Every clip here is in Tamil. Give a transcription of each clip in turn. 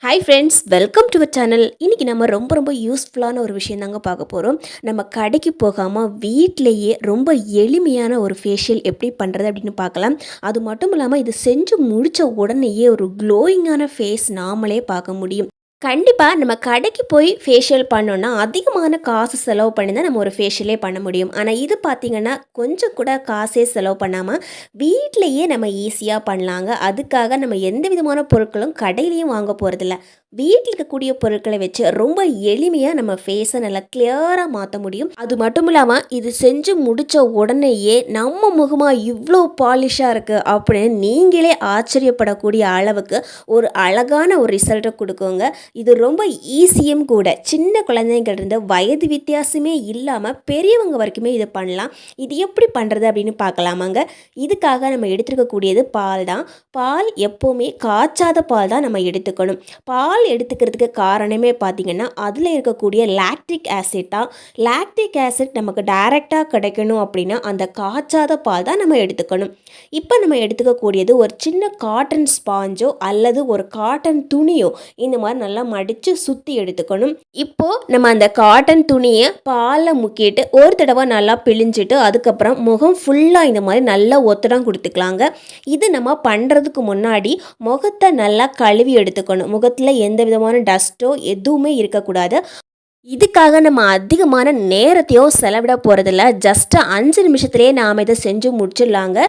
Hi friends, welcome to our channel. இன்றைக்கி நம்ம ரொம்ப யூஸ்ஃபுல்லான ஒரு விஷயம் தாங்க பார்க்க போகிறோம். நம்ம கடைக்கு போகாமல் வீட்டிலேயே ரொம்ப எளிமையான ஒரு ஃபேஷியல் எப்படி பண்ணுறது அப்படின்னு பார்க்கலாம். அது மட்டும் இல்லாமல் இது செஞ்சு முடித்த உடனேயே ஒரு க்ளோயிங்கான ஃபேஸ் நாமளே பார்க்க முடியும். கண்டிப்பாக நம்ம கடைக்கு போய் ஃபேஷியல் பண்ணோன்னா அதிகமான காசு செலவு பண்ணி தான் நம்ம ஒரு ஃபேஷியலே பண்ண முடியும். ஆனால் இது பார்த்திங்கன்னா கொஞ்சம் கூட காசே செலவு பண்ணாமல் வீட்டிலையே நம்ம ஈஸியாக பண்ணலாங்க. அதுக்காக நம்ம எந்த விதமான பொருட்களும் கடையிலையும் வாங்க போகிறதில்ல. வீட்டில் இருக்கக்கூடிய பொருட்களை வச்சு ரொம்ப எளிமையாக நம்ம ஃபேஸை நல்லா கிளியராக மாற்ற முடியும். அது மட்டும் இல்லாமல் இது செஞ்சு முடித்த உடனேயே நம்ம முகமாக இவ்வளோ பாலிஷாக இருக்குது அப்படின்னு நீங்களே ஆச்சரியப்படக்கூடிய அளவுக்கு ஒரு அழகான ஒரு ரிசல்ட்டை கொடுக்குங்க. இது ரொம்ப ஈஸியும் கூட. சின்ன குழந்தைங்கள்ருந்து வயது வித்தியாசமே இல்லாமல் பெரியவங்க வரைக்குமே இதை பண்ணலாம். இது எப்படி பண்ணுறது அப்படின்னு பார்க்கலாமாங்க. இதுக்காக நம்ம எடுத்துக்கக்கூடியது பால் தான். பால் எப்போவுமே காய்ச்சாத பால் தான் நம்ம எடுத்துக்கணும். பால் எடுத்துக்கிறதுக்கு காரணமே பார்த்திங்கன்னா அதில் இருக்கக்கூடிய லாக்டிக் ஆசிட் தான். லாக்டிக் ஆசிட் நமக்கு டைரெக்டாக கிடைக்கணும் அப்படின்னா அந்த காய்ச்சாத பால் தான் நம்ம எடுத்துக்கணும். இப்போ நம்ம எடுத்துக்கக்கூடியது ஒரு சின்ன காட்டன் ஸ்பாஞ்சோ அல்லது ஒரு காட்டன் துணியோ இந்த மாதிரி நல்லா மடித்து சுற்றி எடுத்துக்கணும். இப்போது நம்ம அந்த காட்டன் துணியை பாலில் முக்கிட்டு ஒரு தடவை நல்லா பிழிஞ்சிட்டு அதுக்கப்புறம் முகம் ஃபுல்லாக இந்த மாதிரி நல்லா ஒத்தடம் கொடுத்துக்கலாங்க. இது நம்ம பண்ணுறதுக்கு முன்னாடி முகத்தை நல்லா கழுவி எடுத்துக்கணும். முகத்தில் எந்த விதமான டஸ்ட்டோ எதுவுமே இருக்கக்கூடாது. இதுக்காக நம்ம அதிகமான நேரத்தையும் செலவிட போகிறதில்ல. ஜஸ்ட் 5 நிமிஷத்துலேயே நாம் இதை செஞ்சு முடிச்சிடலாங்க.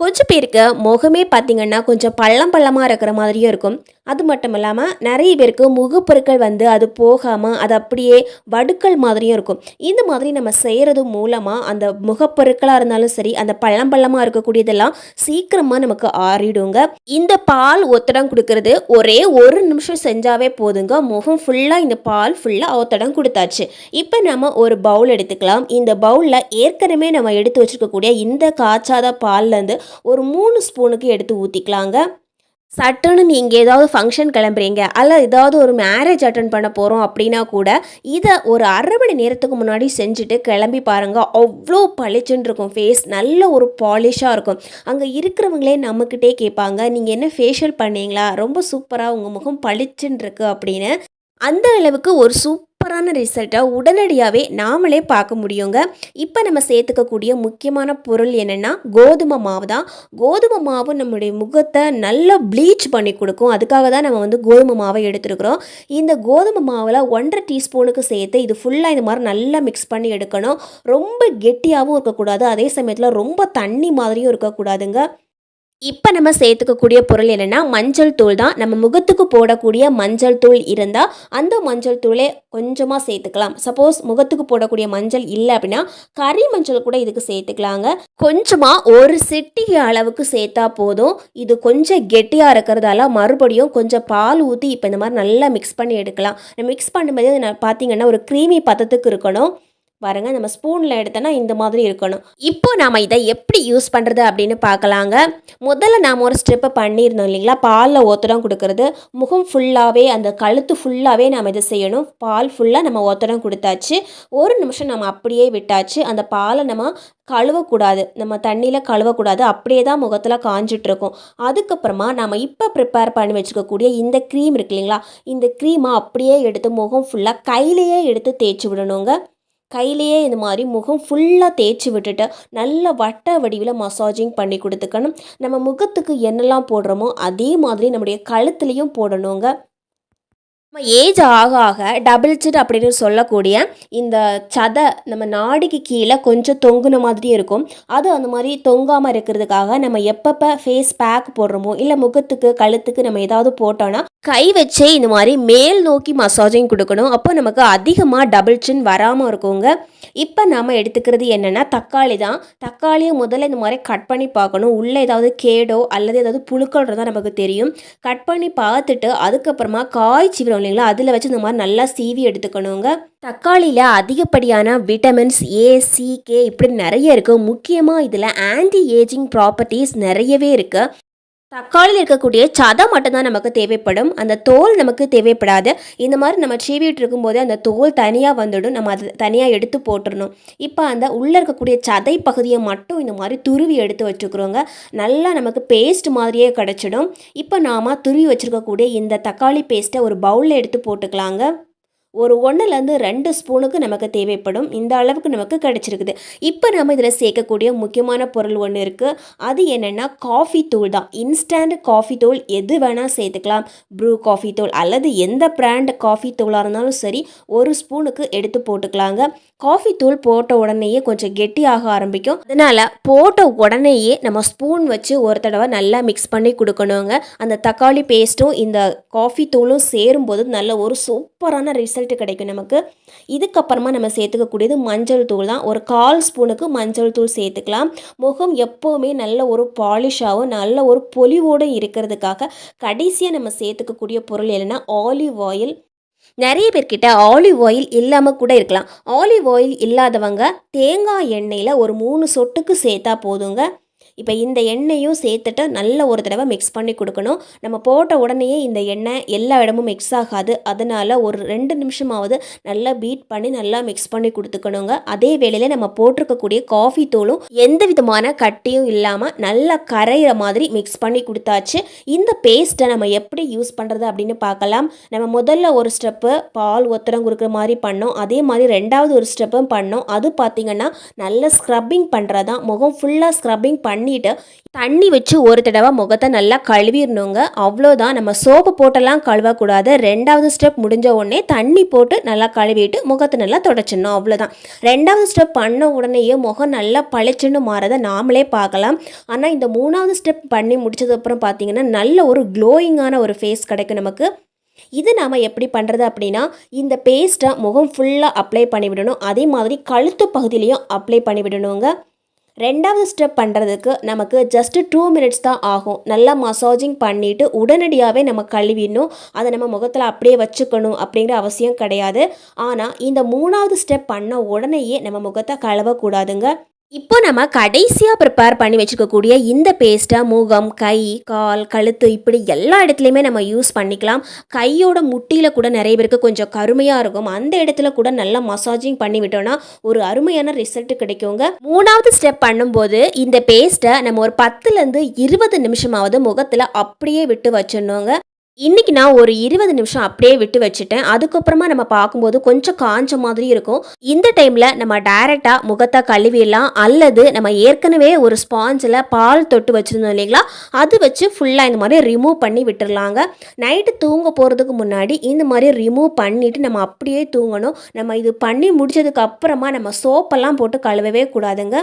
கொஞ்சம் பேருக்கு முகமே பார்த்திங்கன்னா கொஞ்சம் பள்ளமாக இருக்கிற மாதிரியும் இருக்கும். அது மட்டும் இல்லாமல் நிறைய பேருக்கு முகப்பொருட்கள் அது போகாமல் அது அப்படியே வடுக்கள் மாதிரியும் இருக்கும். இந்த மாதிரி நம்ம செய்கிறது மூலமாக அந்த முகப்பொருட்களாக இருந்தாலும் சரி, அந்த பள்ளமாக இருக்கக்கூடியதெல்லாம் சீக்கிரமாக நமக்கு ஆறிடுங்க. இந்த பால் ஒத்தடம் கொடுக்கறது ஒரே 1 நிமிஷம் செஞ்சாவே போதுங்க. முகம் ஃபுல்லாக இந்த பால் ஃபுல்லாக ஒத்தடம் கொடுத்தாச்சு. இப்போ நம்ம ஒரு பவுல் எடுத்துக்கலாம். இந்த பவுலில் ஏற்கனவே நம்ம எடுத்து வச்சுருக்கக்கூடிய இந்த காய்ச்சாத பால்லேருந்து ஒரு 3 ஸ்பூனுக்கு எடுத்து ஊற்றிக்கலாங்க. சட்டுன்னு நீங்கள் ஏதாவது ஃபங்க்ஷன் கிளம்புறீங்க அல்ல ஏதாவது ஒரு மேரேஜ் அட்டன் பண்ண போகிறோம் அப்படின்னா கூட இதை ஒரு 1/2 மணி நேரத்துக்கு முன்னாடி செஞ்சுட்டு கிளம்பி பாருங்கள். அவ்வளோ பளிச்சுன்னு இருக்கும். ஃபேஸ் நல்ல ஒரு பாலிஷாக இருக்கும். அங்கே இருக்கிறவங்களே நம்மக்கிட்டே கேட்பாங்க, நீங்கள் என்ன ஃபேஷியல் பண்ணீங்களா, ரொம்ப சூப்பராக உங்கள் முகம் பளிச்சுன்னு இருக்குது அப்படின்னு. அந்த அளவுக்கு ஒரு சூப்பரான ரிசல்ட்டை உடனடியாகவே நாமளே பார்க்க முடியுங்க. இப்போ நம்ம சேர்த்துக்கக்கூடிய முக்கியமான பொருள் என்னென்னா கோதுமை மாவு தான். கோதுமை மாவு நம்முடைய முகத்தை நல்லா ப்ளீச் பண்ணி கொடுக்கும். அதுக்காக தான் நம்ம கோதுமை மாவை எடுத்துருக்குறோம். இந்த கோதுமை மாவில் 1.5 டீஸ்பூனுக்கு சேர்த்து இது ஃபுல்லாக இந்த மாதிரி நல்லா மிக்ஸ் பண்ணி எடுக்கணும். ரொம்ப கெட்டியாகவும் இருக்கக்கூடாது, அதே சமயத்தில் ரொம்ப தண்ணி மாதிரியும் இருக்கக்கூடாதுங்க. இப்போ நம்ம சேர்த்துக்கக்கூடிய பொருள் என்னென்னா மஞ்சள் தூள் தான். நம்ம முகத்துக்கு போடக்கூடிய மஞ்சள் தூள் இருந்தால் அந்த மஞ்சள் தூளே கொஞ்சமாக சேர்த்துக்கலாம். சப்போஸ் முகத்துக்கு போடக்கூடிய மஞ்சள் இல்லை அப்படின்னா கறி மஞ்சள் கூட இதுக்கு சேர்த்துக்கலாங்க. கொஞ்சமாக ஒரு சிட்டிகை அளவுக்கு சேர்த்தா போதும். இது கொஞ்சம் கெட்டியாக இருக்கிறதால மறுபடியும் கொஞ்சம் பால் ஊற்றி இப்போ இந்த மாதிரி நல்லா மிக்ஸ் பண்ணி எடுக்கலாம். மிக்ஸ் பண்ணும்போது பார்த்தீங்கன்னா ஒரு க்ரீமி பதத்துக்கு இருக்கணும். பாருங்க, நம்ம ஸ்பூனில் எடுத்தோன்னா இந்த மாதிரி இருக்கணும். இப்போ நாம் இதை எப்படி யூஸ் பண்ணுறது அப்படின்னு பார்க்கலாங்க. முதல்ல நாம் ஒரு ஸ்டெப்பை பண்ணியிருந்தோம் இல்லைங்களா, பாலில் ஒத்தடம் கொடுக்கறது. முகம் ஃபுல்லாகவே அந்த கழுத்து ஃபுல்லாகவே நாம் இதை செய்யணும். பால் ஃபுல்லாக நம்ம ஒத்தடம் கொடுத்தாச்சு. 1 நிமிஷம் நம்ம அப்படியே விட்டாச்சு. அந்த பாலை நம்ம கழுவக்கூடாது, நம்ம தண்ணியில் கழுவக்கூடாது, அப்படியே தான் முகத்தில் காஞ்சிட்ருக்கும். அதுக்கப்புறமா நம்ம இப்போ ப்ரிப்பேர் பண்ணி வச்சுக்கக்கூடிய இந்த க்ரீம் இருக்கு இல்லைங்களா, இந்த க்ரீமை அப்படியே எடுத்து முகம் ஃபுல்லாக கையிலையே எடுத்து தேய்ச்சி விடணுங்க. கையிலேயே இந்த மாதிரி முகம் ஃபுல்லாக தேய்ச்சி விட்டுட்டு நல்ல வட்ட வடிவில் மசாஜிங் பண்ணி கொடுத்துக்கணும். நம்ம முகத்துக்கு என்னெல்லாம் போடுறோமோ அதே மாதிரி நம்முடைய கழுத்துலேயும் போடணுங்க. நம்ம ஏஜ் ஆக ஆக டபுள் சிட் அப்படின்னு சொல்லக்கூடிய இந்த சதை நம்ம நாடிக்கு கீழே கொஞ்சம் தொங்குன மாதிரி இருக்கும். அது அந்த மாதிரி தொங்காமல் இருக்கிறதுக்காக நம்ம எப்பப்போ ஃபேஸ் பேக் போடுறோமோ இல்லை முகத்துக்கு கழுத்துக்கு நம்ம ஏதாவது போட்டோன்னா கை வச்சே இந்த மாதிரி மேல் நோக்கி மசாஜிங் கொடுக்கணும். அப்போ நமக்கு அதிகமாக டபுள் சின் வராமல் இருக்குங்க. இப்போ நம்ம எடுத்துக்கிறது என்னென்னா தக்காளி தான். தக்காளியை முதல்ல இந்த மாதிரி கட் பண்ணி பார்க்கணும். உள்ளே ஏதாவது கேடோ அல்லது ஏதாவது புழுக்கள்ன்றதான் நமக்கு தெரியும். கட் பண்ணி பார்த்துட்டு அதுக்கப்புறமா காய்ச்சி விடும் இல்லைங்களா, அதில் வச்சு இந்த மாதிரி நல்லா சீவி எடுத்துக்கணுங்க. தக்காளியில் அதிகப்படியான விட்டமின்ஸ் ஏ, சி, கே இப்படி நிறைய இருக்குது. முக்கியமாக இதில் ஆன்டி ஏஜிங் ப்ராப்பர்ட்டிஸ் நிறையவே இருக்குது. தக்காளியில் இருக்கக்கூடிய சதை மட்டும்தான் நமக்கு தேவைப்படும். அந்த தோல் நமக்கு தேவைப்படாது. இந்த மாதிரி நம்ம சீவிட்டு இருக்கும்போது அந்த தோல் தனியாக வந்துடும். நம்ம அதை தனியாக எடுத்து போட்டுறணும். இப்போ அந்த உள்ளே இருக்கக்கூடிய சதை பகுதியை மட்டும் இந்த மாதிரி துருவி எடுத்து வச்சுக்கிறோங்க. நல்லா நமக்கு பேஸ்ட் மாதிரியே கிடச்சிடும். இப்போ நாம் துருவி வச்சுருக்கக்கூடிய இந்த தக்காளி பேஸ்ட்டை ஒரு பவுலில் எடுத்து போட்டுக்கலாங்க. ஒரு 1லேருந்து 2 ஸ்பூனுக்கு நமக்கு தேவைப்படும். இந்த அளவுக்கு நமக்கு கிடச்சிருக்குது. இப்போ நம்ம இதில் சேர்க்கக்கூடிய முக்கியமான பொருள் ஒன்று இருக்குது. அது என்னென்னா காஃபி தூள் தான். இன்ஸ்டன்ட் காஃபி தூள் எது வேணால் சேர்த்துக்கலாம். ப்ரூ காஃபி தூள் அல்லது எந்த பிராண்ட் காஃபி தூளாக இருந்தாலும் சரி 1 ஸ்பூனுக்கு எடுத்து போட்டுக்கலாங்க. காஃபி தூள் போட்ட உடனேயே கொஞ்சம் கெட்டியாக ஆரம்பிக்கும். அதனால் போட்ட உடனேயே நம்ம ஸ்பூன் வச்சு ஒரு தடவை நல்லா மிக்ஸ் பண்ணி கொடுக்கணுங்க. அந்த தக்காளி பேஸ்ட்டும் இந்த காஃபி தூளும் சேரும்போது நல்ல ஒரு சூப்பரான ரிசல்ட் கிடைக்கும் நமக்கு. இதுக்கப்புறமா நம்ம சேர்த்துக்கக்கூடியது மஞ்சள் தூள் தான். ஒரு 1/4 ஸ்பூனுக்கு மஞ்சள் தூள் சேர்த்துக்கலாம். முகம் எப்போவுமே நல்ல ஒரு பாலிஷாகவும் நல்ல ஒரு பொலிவோடு இருக்கிறதுக்காக கடைசியாக நம்ம சேர்த்துக்கக்கூடிய பொருள் என்னென்னா ஆலிவ் ஆயில். நிறைய பேர்கிட்ட ஆலிவ் ஆயில் இல்லாமல் கூட இருக்கலாம். ஆலிவ் ஆயில் இல்லாதவங்க தேங்காய் எண்ணெயில் ஒரு 3 சொட்டுக்கு சேர்த்தா போதுங்க. இப்போ இந்த எண்ணெயும் சேர்த்துட்டு நல்ல ஒரு தடவை மிக்ஸ் பண்ணி கொடுக்கணும். நம்ம போட்ட உடனேயே இந்த எண்ணெய் எல்லா இடமும் மிக்ஸ் ஆகாது. அதனால் ஒரு 2 நிமிஷமாவது நல்லா பீட் பண்ணி நல்லா மிக்ஸ் பண்ணி கொடுத்துக்கணுங்க. அதே வேளையில் நம்ம போட்டிருக்கக்கூடிய காஃபி தூளும் எந்த விதமான கட்டியும் இல்லாமல் நல்லா கரையிற மாதிரி மிக்ஸ் பண்ணி கொடுத்தாச்சு. இந்த பேஸ்ட்டை நம்ம எப்படி யூஸ் பண்ணுறது அப்படின்னு பார்க்கலாம். நம்ம முதல்ல ஒரு ஸ்டெப்பு பால் ஒத்தடம் கொடுக்குற மாதிரி பண்ணோம். அதே மாதிரி 2வது ஒரு ஸ்டெப்பும் பண்ணோம். அது பார்த்திங்கன்னா நல்ல ஸ்க்ரப்பிங் பண்ணுறதான். முகம் ஃபுல்லாக ஸ்க்ரப்பிங் பண்ணிவிட்டு தண்ணி வச்சு ஒரு தடவை முகத்தை நல்லா கழுவிடணுங்க. அவ்வளோதான். நம்ம சோப்பு போட்டெல்லாம் கழுவக்கூடாது. 2வது ஸ்டெப் முடிஞ்ச உடனே தண்ணி போட்டு நல்லா கழுவிட்டு முகத்தை நல்லா தொடச்சிடணும். அவ்வளோதான். 2வது ஸ்டெப் பண்ண உடனேயே முகம் நல்லா பளிச்சுன்னு மாறதை நாமளே பார்க்கலாம். ஆனால் இந்த 3வது ஸ்டெப் பண்ணி முடிச்சதுக்கப்புறம் பார்த்திங்கன்னா நல்ல ஒரு க்ளோயிங்கான ஒரு ஃபேஸ் கிடைக்கும் நமக்கு. இது நாம் எப்படி பண்ணுறது அப்படின்னா, இந்த பேஸ்ட்டை முகம் ஃபுல்லாக அப்ளை பண்ணிவிடணும். அதே மாதிரி கழுத்து பகுதியிலையும் அப்ளை பண்ணிவிடணுங்க. 2வது ஸ்டெப் பண்ணுறதுக்கு நமக்கு ஜஸ்ட்டு 2 மினிட்ஸ் தான் ஆகும். நல்லா மசாஜிங் பண்ணிவிட்டு உடனடியாகவே நம்ம கழுவிடணும். அதை நம்ம முகத்தில் அப்படியே வச்சுக்கணும் அப்படிங்கிற அவசியம் கிடையாது. ஆனால் இந்த 3வது ஸ்டெப் பண்ண உடனேயே நம்ம முகத்தை கழுவக்கூடாதுங்க. இப்போ நம்ம கடைசியாக ப்ரிப்பேர் பண்ணி வச்சுக்கக்கூடிய இந்த பேஸ்ட்டை முகம், கை, கால், கழுத்து இப்படி எல்லா இடத்துலையுமே நம்ம யூஸ் பண்ணிக்கலாம். கையோட முட்டியில் கூட நிறைய பேருக்கு கொஞ்சம் கருமையாக இருக்கும். அந்த இடத்துல கூட நல்லா மசாஜிங் பண்ணி விட்டோம்னா ஒரு அருமையான ரிசல்ட் கிடைக்குங்க. 3வது ஸ்டெப் பண்ணும்போது இந்த பேஸ்ட்டை நம்ம ஒரு 10லேருந்து 20 நிமிஷமாவது முகத்தில் அப்படியே விட்டு வச்சிடணுங்க. இன்றைக்கி நான் ஒரு 20 நிமிஷம் அப்படியே விட்டு வச்சுட்டேன். அதுக்கப்புறமா நம்ம பார்க்கும்போது கொஞ்சம் காஞ்ச மாதிரி இருக்கும். இந்த டைமில் நம்ம டைரெக்டாக முகத்தை கழுவிடலாம். அல்லது நம்ம ஏற்கனவே ஒரு ஸ்பாஞ்சில் பால் தொட்டு வச்சுருந்தோம் இல்லைங்களா, அது வச்சு ஃபுல்லாக இந்த மாதிரி ரிமூவ் பண்ணி விட்டுடலாங்க. நைட்டு தூங்க போகிறதுக்கு முன்னாடி இந்த மாதிரி ரிமூவ் பண்ணிவிட்டு நம்ம அப்படியே தூங்கணும். நம்ம இது பண்ணி முடிச்சதுக்கு அப்புறமா நம்ம சோப்பெல்லாம் போட்டு கழுவவே கூடாதுங்க.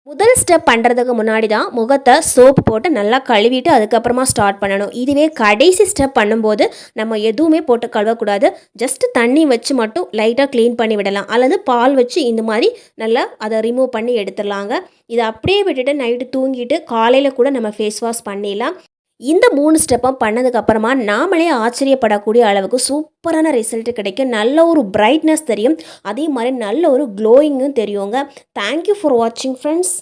முதல் ஸ்டெப் பண்ணுறதுக்கு முன்னாடி தான் முகத்தை சோப்பு போட்டு நல்லா கழுவிட்டு அதுக்கப்புறமா ஸ்டார்ட் பண்ணணும். இதுவே கடைசி ஸ்டெப் பண்ணும்போது நம்ம எதுவுமே போட்டு கழுவக்கூடாது. ஜஸ்ட்டு தண்ணி வச்சு மட்டும் லைட்டாக க்ளீன் பண்ணி விடலாம். அல்லது பால் வச்சு இந்த மாதிரி நல்லா அதை ரிமூவ் பண்ணி எடுத்துடலாங்க. இதை அப்படியே விட்டுட்டு நைட்டு தூங்கிட்டு காலையில் கூட நம்ம ஃபேஸ் வாஷ் பண்ணிடலாம். இந்த 3 ஸ்டெப்பும் பண்ணதுக்கப்புறமா நாமளே ஆச்சரியப்படக்கூடிய அளவுக்கு சூப்பரான ரிசல்ட் கிடைக்கும். நல்ல ஒரு பிரைட்னஸ் தெரியும். அதே மாதிரி நல்ல ஒரு க்ளோயிங்கும் தெரியுங்க. தேங்க்யூ ஃபார் வாட்சிங் ஃப்ரெண்ட்ஸ்.